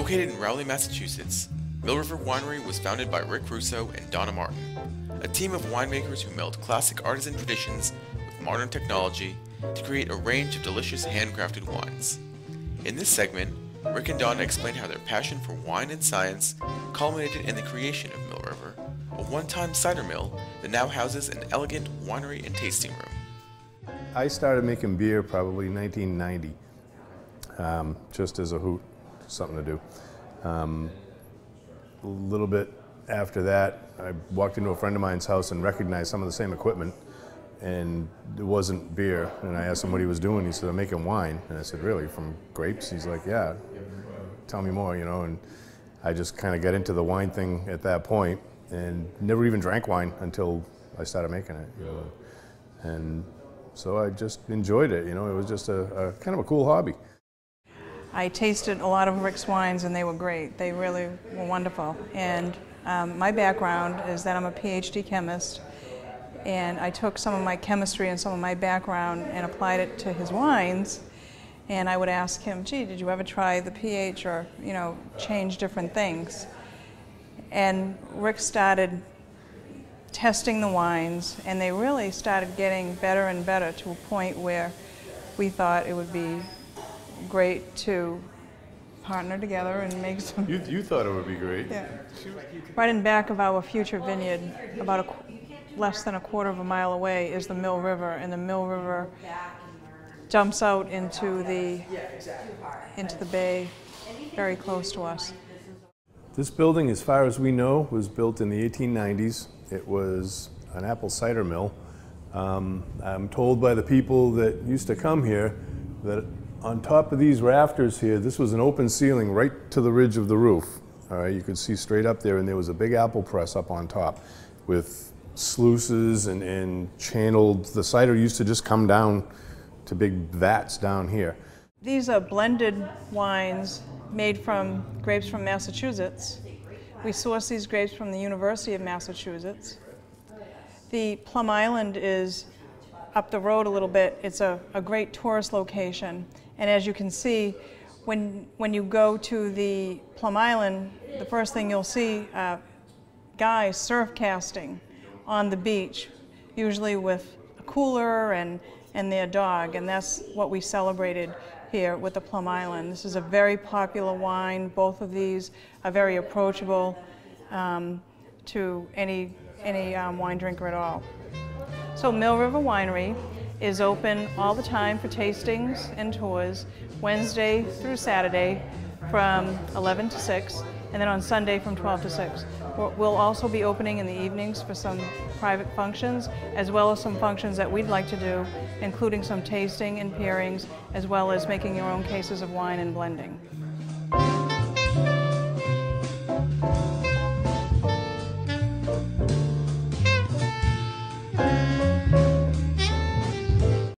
Located in Rowley, Massachusetts, Mill River Winery was founded by Rick Russo and Donna Martin, a team of winemakers who meld classic artisan traditions with modern technology to create a range of delicious handcrafted wines. In this segment, Rick and Donna explain how their passion for wine and science culminated in the creation of Mill River, a one-time cider mill that now houses an elegant winery and tasting room. I started making beer probably 1990, just as a hoot, something to do. A little bit after that, I walked into a friend of mine's house and recognized some of the same equipment, and it wasn't beer. And I asked him what he was doing. He said, "I'm making wine." And I said, "Really, from grapes?" He's like, "Yeah, tell me more," you know. And I just kind of got into the wine thing at that point, and never even drank wine until I started making it, you know. And so I just enjoyed it, you know. It was just a kind of a cool hobby. I tasted a lot of Rick's wines and they were great. They really were wonderful. And my background is that I'm a PhD chemist, and I took some of my chemistry and some of my background and applied it to his wines. And I would ask him, "Gee, did you ever try the pH or, you know, change different things?" And Rick started testing the wines, and they really started getting better and better to a point where we thought it would be great to partner together and make some. You thought it would be great. Yeah. Right in back of our future vineyard, about less than a quarter of a mile away, is the Mill River, and the Mill River dumps out into the bay, very close to us. This building, as far as we know, was built in the 1890s. It was an apple cider mill. I'm told by the people that used to come here that on top of these rafters here, this was an open ceiling right to the ridge of the roof. All right, you could see straight up there, and there was a big apple press up on top with sluices and channeled. The cider used to just come down to big vats down here. These are blended wines made from grapes from Massachusetts. We source these grapes from the University of Massachusetts. The Plum Island is up the road a little bit. It's a great tourist location. And as you can see, when you go to the Plum Island, the first thing you'll see guys surf casting on the beach, usually with a cooler and their dog, and that's what we celebrated here with the Plum Island. This is a very popular wine. Both of these are very approachable to any wine drinker at all. So Mill River Winery is open all the time for tastings and tours, Wednesday through Saturday from 11 to 6, and then on Sunday from 12 to 6. We'll also be opening in the evenings for some private functions, as well as some functions that we'd like to do, including some tasting and pairings, as well as making your own cases of wine and blending.